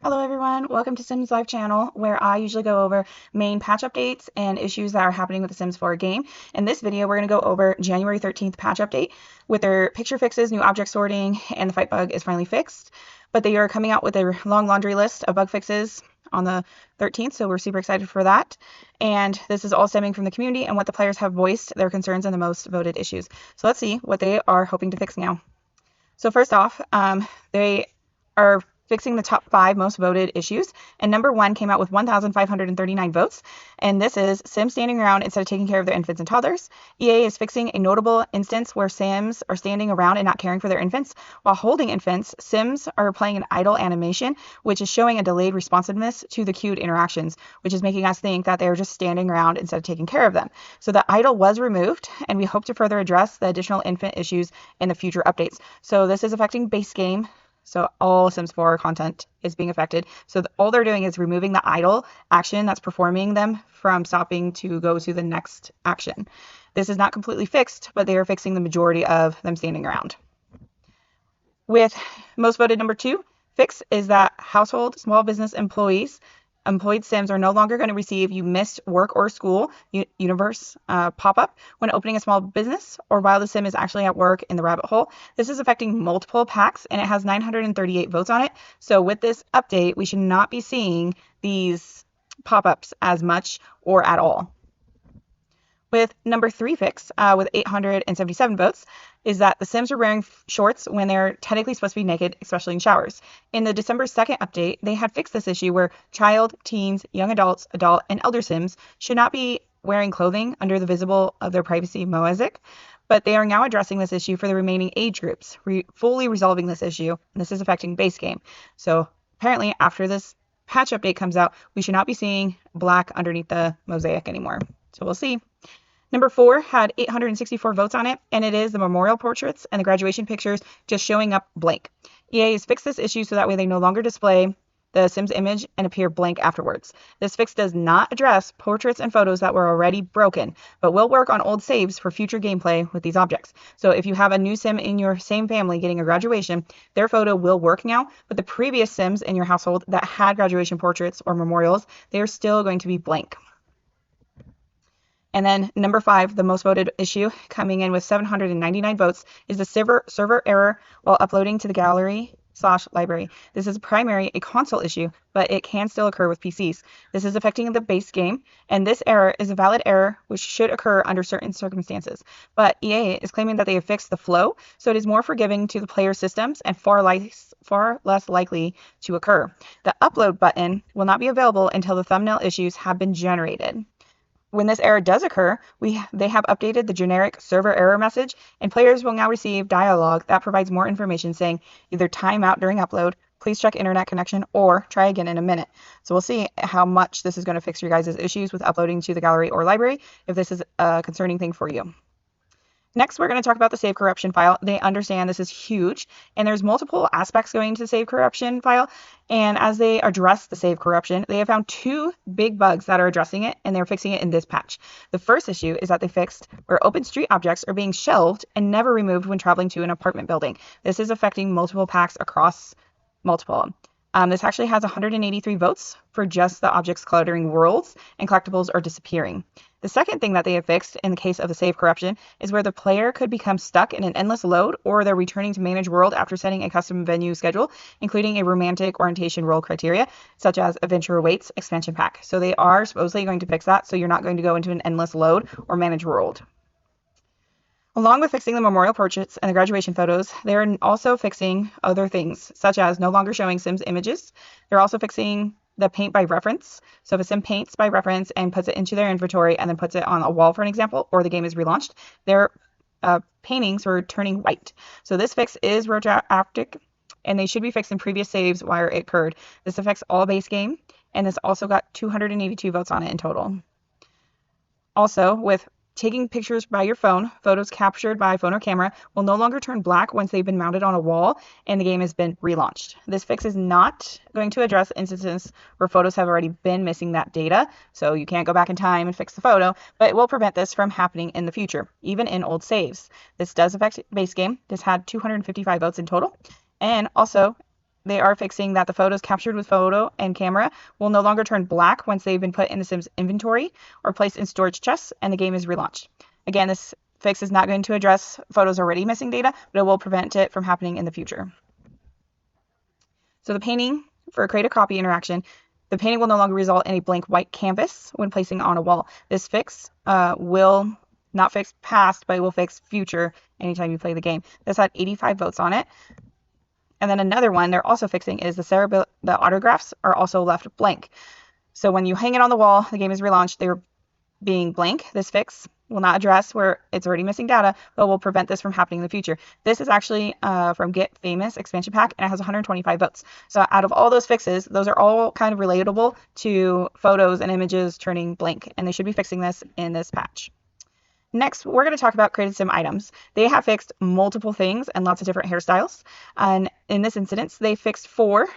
Hello everyone, welcome to Sims Live channel where I usually go over main patch updates and issues that are happening with the Sims 4 game. In this video we're going to go over January 13th patch update with their picture fixes, new object sorting, and the fight bug is finally fixed. But they are coming out with a long laundry list of bug fixes on the 13th, so we're super excited for that. And this is all stemming from the community and what the players have voiced their concerns and the most voted issues. So let's see what they are hoping to fix now. So first off, they are fixing the top 5 most voted issues, and number 1 came out with 1,539 votes, and this is Sims standing around instead of taking care of their infants and toddlers. EA is fixing a notable instance where Sims are standing around and not caring for their infants. While holding infants, Sims are playing an idle animation, which is showing a delayed responsiveness to the queued interactions, which is making us think that they're just standing around instead of taking care of them. So the idle was removed, and we hope to further address the additional infant issues in the future updates. So this is affecting base game. So all Sims 4 content is being affected. So all they're doing is removing the idle action that's performing them from stopping to go to the next action. This is not completely fixed, but they are fixing the majority of them standing around. With most voted number 2 fix is that household small business employed Sims are no longer going to receive "you missed work or school" universe pop-up when opening a small business or while the Sim is actually at work in the rabbit hole. This is affecting multiple packs and it has 938 votes on it. So with this update, we should not be seeing these pop-ups as much or at all. With number 3 fix, with 877 votes, is that the Sims are wearing shorts when they're technically supposed to be naked, especially in showers. In the December 2nd update, they had fixed this issue where child, teens, young adults, adult, and elder Sims should not be wearing clothing under the visible of their privacy mosaic, but they are now addressing this issue for the remaining age groups, fully resolving this issue, and this is affecting base game. So apparently after this patch update comes out, we should not be seeing black underneath the mosaic anymore. So we'll see. Number 4 had 864 votes on it, and it is the memorial portraits and the graduation pictures just showing up blank. EA has fixed this issue so that way they no longer display the Sims image and appear blank afterwards. This fix does not address portraits and photos that were already broken, but will work on old saves for future gameplay with these objects. So if you have a new Sim in your same family getting a graduation, their photo will work now, but the previous Sims in your household that had graduation portraits or memorials, they are still going to be blank. And then number 5, the most voted issue, coming in with 799 votes, is the server error while uploading to the gallery/library. This is primarily a console issue, but it can still occur with PCs. This is affecting the base game, and this error is a valid error which should occur under certain circumstances. But EA is claiming that they have fixed the flow, so it is more forgiving to the player systems and far less likely to occur. The upload button will not be available until the thumbnail issues have been generated. When this error does occur, they have updated the generic server error message, and players will now receive dialogue that provides more information saying either time out during upload, please check internet connection, or try again in a minute. So we'll see how much this is going to fix your guys' issues with uploading to the gallery or library, if this is a concerning thing for you. Next, we're going to talk about the save corruption file. They understand this is huge, and there's multiple aspects going to the save corruption file. And as they address the save corruption, they have found 2 big bugs that are addressing it, and they're fixing it in this patch. The first issue is that they fixed where open street objects are being shelved and never removed when traveling to an apartment building. This is affecting multiple packs across multiple. This actually has 183 votes for just the objects cluttering worlds, and collectibles are disappearing. The second thing that they have fixed in the case of the save corruption is where the player could become stuck in an endless load, or they're returning to manage world after setting a custom venue schedule, including a romantic orientation role criteria, such as Adventure Awaits expansion pack. So they are supposedly going to fix that, so you're not going to go into an endless load or manage world. Along with fixing the memorial portraits and the graduation photos, they're also fixing other things, such as no longer showing Sims images. They're also fixing the paint by reference. So if a Sim paints by reference and puts it into their inventory and then puts it on a wall, for an example, or the game is relaunched, their paintings are turning white. So this fix is retroactive, and they should be fixed in previous saves where it occurred. This affects all base game, and this also got 282 votes on it in total. Also, with taking pictures by your phone, photos captured by phone or camera will no longer turn black once they've been mounted on a wall and the game has been relaunched. This fix is not going to address instances where photos have already been missing that data, so you can't go back in time and fix the photo, but it will prevent this from happening in the future, even in old saves. This does affect base game. This had 255 votes in total, and also they are fixing that the photos captured with photo and camera will no longer turn black once they've been put in the Sims inventory or placed in storage chests and the game is relaunched. Again, this fix is not going to address photos already missing data, but it will prevent it from happening in the future. So the painting for a create a copy interaction, the painting will no longer result in a blank white canvas when placing on a wall. This fix will not fix past, but it will fix future anytime you play the game. This had 85 votes on it. And then another one they're also fixing is the autographs are also left blank. So when you hang it on the wall, the game is relaunched, they're being blank. This fix will not address where it's already missing data, but will prevent this from happening in the future. This is actually from Get Famous expansion pack, and it has 125 votes. So out of all those fixes, those are all kind of relatable to photos and images turning blank, and they should be fixing this in this patch. Next, we're going to talk about Created Sim items. They have fixed multiple things and lots of different hairstyles. And in this instance, they fixed 4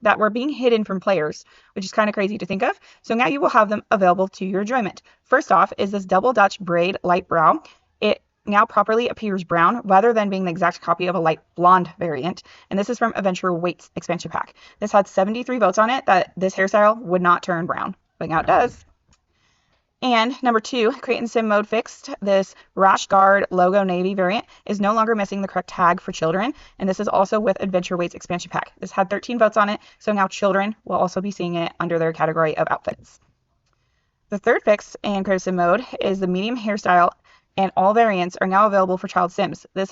that were being hidden from players, which is kind of crazy to think of. So now you will have them available to your enjoyment. First off is this double Dutch braid light brow. It now properly appears brown rather than being the exact copy of a light blonde variant. And this is from Adventure Waits expansion pack. This had 73 votes on it that this hairstyle would not turn brown, but now it does. And number 2, Create in Sim mode fixed. This Rash Guard logo navy variant is no longer missing the correct tag for children. And this is also with Adventure Waits expansion pack. This had 13 votes on it, so now children will also be seeing it under their category of outfits. The third fix in Create in Sim mode is the medium hairstyle, and all variants are now available for child Sims. This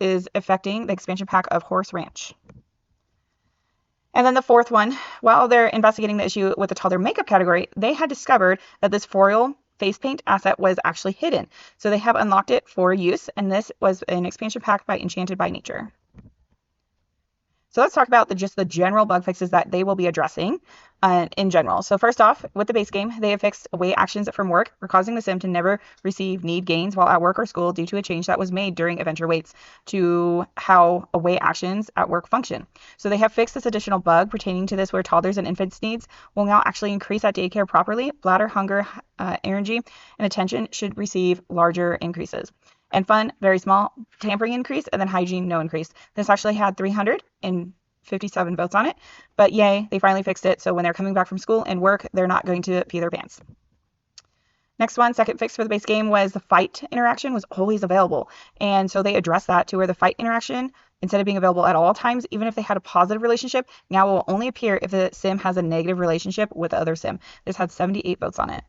is affecting the expansion pack of Horse Ranch. And then the fourth one, while they're investigating the issue with the toddler makeup category, they had discovered that this foil face paint asset was actually hidden. So they have unlocked it for use, and this was an expansion pack by Enchanted by Nature. So let's talk about just the general bug fixes that they will be addressing in general. So first off, with the base game, they have fixed away actions from work, for causing the sim to never receive need gains while at work or school due to a change that was made during Adventure Waits to how away actions at work function. So they have fixed this additional bug pertaining to this where toddlers and infants' needs will now actually increase at daycare properly. Bladder, hunger, energy, and attention should receive larger increases. And fun, very small, tampering increase, and then hygiene, no increase. This actually had 357 votes on it, but yay, they finally fixed it. So when they're coming back from school and work, they're not going to pee their pants. Next one, second fix for the base game was the fight interaction was always available. And so they addressed that to where the fight interaction, instead of being available at all times, even if they had a positive relationship, now will only appear if the sim has a negative relationship with the other sim. This had 78 votes on it.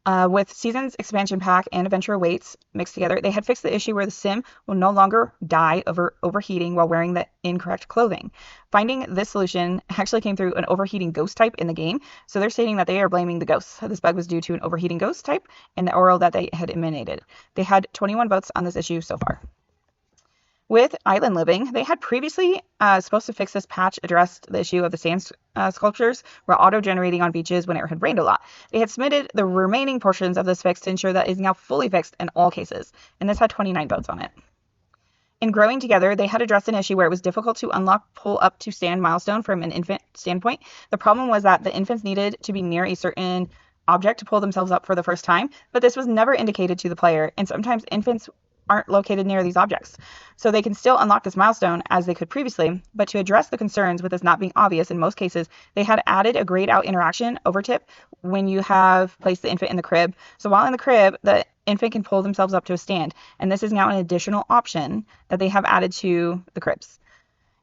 With Seasons expansion pack and Adventure Waits mixed together, they had fixed the issue where the sim will no longer die over overheating while wearing the incorrect clothing. Finding this solution actually came through an overheating ghost type in the game, so they're stating that they are blaming the ghosts. This bug was due to an overheating ghost type and the oral that they had emanated. They had 21 votes on this issue so far. With Island Living, they had previously supposed to fix this patch, addressed the issue of the sand sculptures were auto-generating on beaches when it had rained a lot. They had submitted the remaining portions of this fix to ensure that it is now fully fixed in all cases, and this had 29 votes on it. In Growing Together, they had addressed an issue where it was difficult to unlock pull up to stand milestone from an infant standpoint. The problem was that the infants needed to be near a certain object to pull themselves up for the first time, but this was never indicated to the player, and sometimes infants aren't located near these objects. So they can still unlock this milestone as they could previously, but to address the concerns with this not being obvious in most cases, they had added a grayed out interaction over tip when you have placed the infant in the crib. So while in the crib, the infant can pull themselves up to a stand, and this is now an additional option that they have added to the cribs.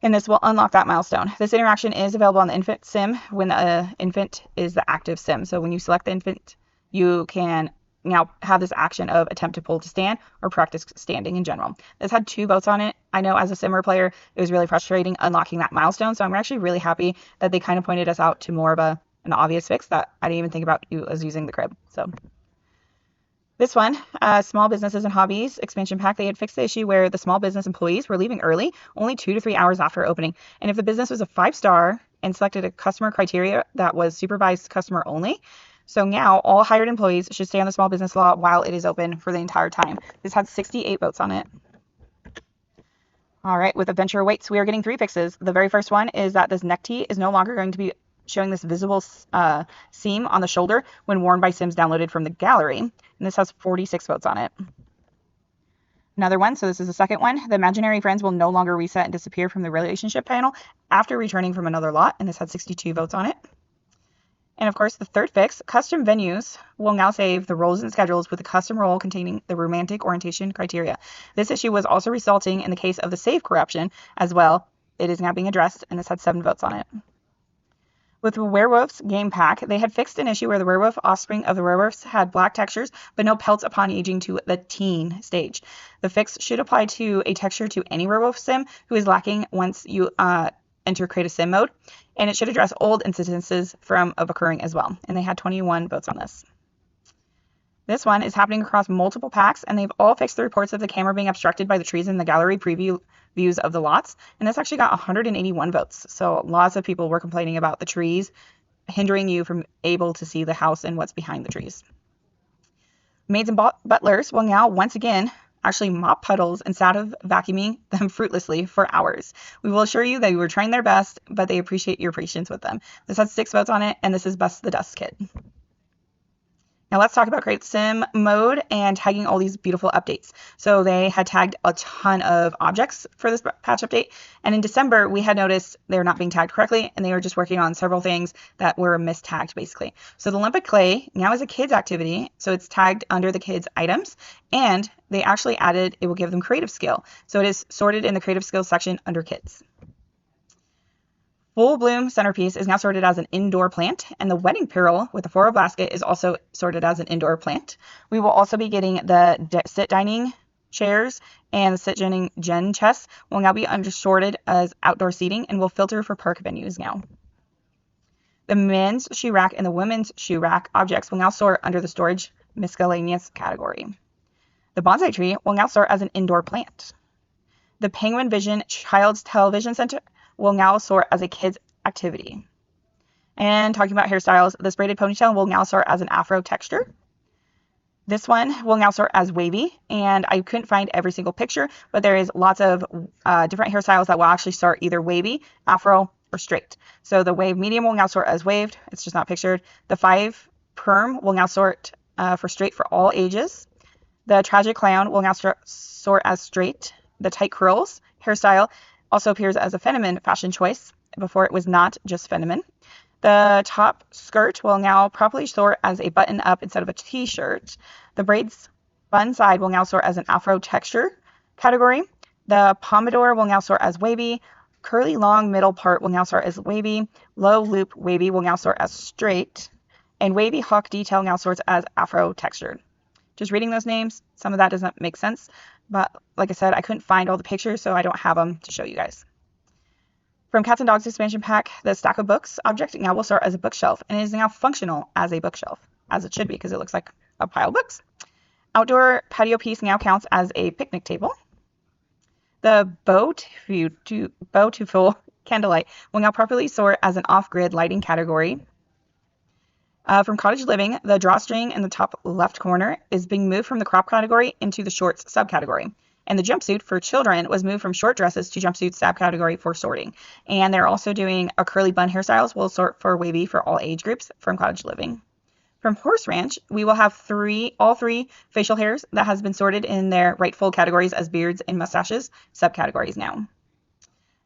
And this will unlock that milestone. This interaction is available on the infant sim when the infant is the active sim. So when you select the infant, you can now have this action of attempt to pull to stand or practice standing in general. This had 2 votes on it. I know as a simmer player, it was really frustrating unlocking that milestone. So I'm actually really happy that they kind of pointed us out to more of an obvious fix that I didn't even think about as using the crib. So this one, Small Businesses and Hobbies expansion pack, they had fixed the issue where the small business employees were leaving early, only 2 to 3 hours after opening. And if the business was a 5-star and selected a customer criteria that was supervised customer only, so now all hired employees should stay on the small business lot while it is open for the entire time. This had 68 votes on it. All right, with Adventure Waits, we are getting 3 fixes. The very first one is that this neck tee is no longer going to be showing this visible seam on the shoulder when worn by Sims downloaded from the gallery. And this has 46 votes on it. Another one, so this is the second one. The imaginary friends will no longer reset and disappear from the relationship panel after returning from another lot, and this had 62 votes on it. And of course, the third fix, custom venues will now save the roles and schedules with a custom role containing the romantic orientation criteria. This issue was also resulting in the case of the save corruption as well. It is now being addressed, and this had 7 votes on it. With the Werewolves game pack, they had fixed an issue where the werewolf offspring of the werewolves had black textures, but no pelts upon aging to the teen stage. The fix should apply to a texture to any werewolf sim who is lacking once you enter create a sim mode, and it should address old incidences of occurring as well. And they had 21 votes on this. This one is happening across multiple packs, and they've all fixed the reports of the camera being obstructed by the trees in the gallery preview views of the lots, and this actually got 181 votes. So lots of people were complaining about the trees hindering you from able to see the house and what's behind the trees. Maids and butlers will now once again actually mop puddles instead of vacuuming them fruitlessly for hours. We will assure you they were trying their best, but they appreciate your patience with them. This has 6 votes on it, and this is Bust the Dust Kit. Now let's talk about Create Sim mode and tagging all these beautiful updates. So they had tagged a ton of objects for this patch update. And in December, we had noticed they're not being tagged correctly, and they were just working on several things that were mistagged basically. So the Olympic clay now is a kids activity. So it's tagged under the kids items, and they actually added, it will give them creative skill. So it is sorted in the creative skills section under kids. Full Bloom Centerpiece is now sorted as an indoor plant, and the Wedding Peril with the floral basket is also sorted as an indoor plant. We will also be getting the sit dining chairs and the sit gen chests will now be sorted as outdoor seating and will filter for park venues now. The men's shoe rack and the women's shoe rack objects will now sort under the storage miscellaneous category. The bonsai tree will now sort as an indoor plant. The Penguin Vision Child's Television Center will now sort as a kids activity. And talking about hairstyles, this braided ponytail will now sort as an afro texture. This one will now sort as wavy, and I couldn't find every single picture, but there is lots of different hairstyles that will actually sort either wavy, afro, or straight. So the wave medium will now sort as waved. It's just not pictured. The 5 perm will now sort for straight for all ages. The tragic clown will now sort as straight. The tight curls hairstyle also appears as a feminine fashion choice. Before it was not just feminine. The top skirt will now properly sort as a button up instead of a t-shirt. The braids bun side will now sort as an afro texture category. The pompadour will now sort as wavy. Curly long middle part will now sort as wavy. Low loop wavy will now sort as straight. And wavy hawk detail now sorts as afro textured. Just reading those names, some of that doesn't make sense. But like I said, I couldn't find all the pictures, so I don't have them to show you guys. From Cats and Dogs expansion pack, the stack of books object now will start as a bookshelf, and it is now functional as a bookshelf, as it should be, because it looks like a pile of books. Outdoor patio piece now counts as a picnic table. The bow to full candlelight will now properly sort as an off-grid lighting category. From Cottage Living, the drawstring in the top left corner is being moved from the crop category into the shorts subcategory. And the jumpsuit for children was moved from short dresses to jumpsuit subcategory for sorting. And they're also doing a curly bun hairstyles will sort for wavy for all age groups from Cottage Living. From Horse Ranch, we will have all three facial hairs that has been sorted in their rightful categories as beards and mustaches subcategories now.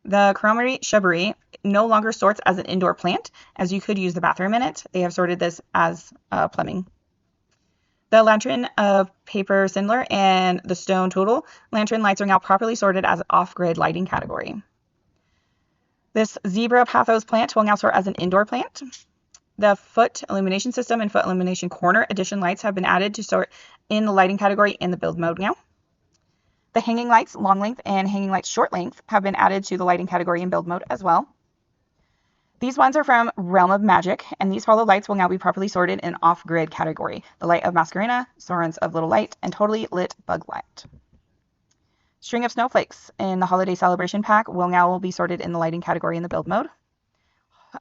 The Cromery Shrubbery no longer sorts as an indoor plant, as you could use the bathroom in it. They have sorted this as plumbing. The Lantern of Paper Sindler and the Stone Total Lantern lights are now properly sorted as an off-grid lighting category. This Zebra Pathos plant will now sort as an indoor plant. The Foot Illumination System and Foot Illumination Corner Edition lights have been added to sort in the lighting category in the build mode now. The hanging lights long length and hanging lights short length have been added to the lighting category in build mode as well. These ones are from Realm of Magic, and these follow lights will now be properly sorted in off-grid category. The Light of Masquerena, Sorens of Little Light, and Totally Lit Bug Light. String of Snowflakes in the Holiday Celebration pack will now be sorted in the lighting category in the build mode.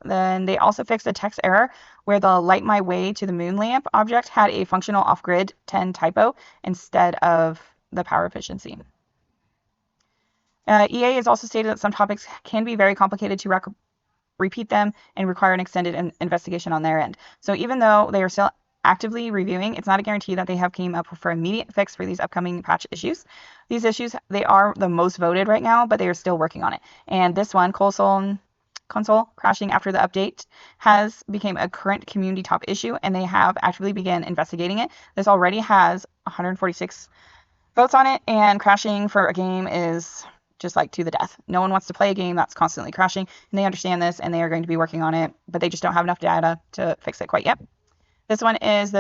Then they also fixed a text error where the Light My Way to the Moon lamp object had a functional off-grid 10 typo instead of the power efficiency. EA has also stated that some topics can be very complicated to repeat them and require an extended investigation on their end. So even though they are still actively reviewing. It's not a guarantee that they have came up for immediate fix for these upcoming patch issues. These issues, they are the most voted right now, but they are still working on it. And this one, console crashing after the update, has become a current community top issue, and they have actively begun investigating it. This already has 146 votes on it, and crashing for a game is just like to the death. No one wants to play a game that's constantly crashing, and they understand this, and they are going to be working on it, but they just don't have enough data to fix it quite yet. This one is the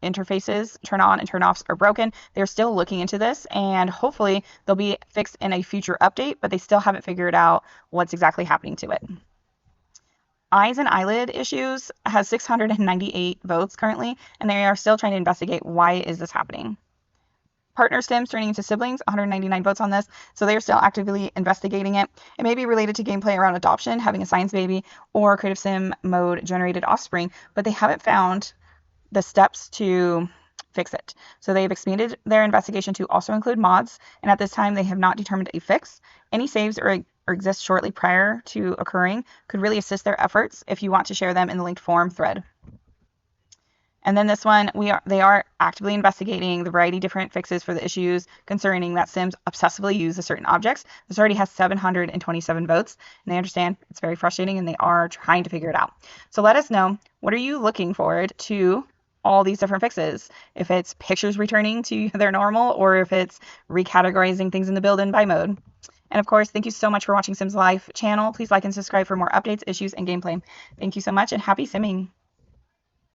interfaces, turn on and turn offs are broken. They're still looking into this, and hopefully they'll be fixed in a future update, but they still haven't figured out what's exactly happening to it. Eyes and eyelid issues has 698 votes currently, and they are still trying to investigate why is this happening. Partner Sims turning into siblings, 199 votes on this, so they are still actively investigating it. It may be related to gameplay around adoption, having a science baby, or Creative Sim mode generated offspring, but they haven't found the steps to fix it. So they've expanded their investigation to also include mods, and at this time they have not determined a fix. Any saves or exist shortly prior to occurring could really assist their efforts if you want to share them in the linked forum thread. And then this one, they are actively investigating the variety of different fixes for the issues concerning that Sims obsessively use certain objects. This already has 727 votes, and they understand it's very frustrating, and they are trying to figure it out. So let us know, what are you looking forward to all these different fixes? If it's pictures returning to their normal, or if it's recategorizing things in the build-in by mode. And of course, thank you so much for watching Sims Life channel. Please like and subscribe for more updates, issues, and gameplay. Thank you so much, and happy simming.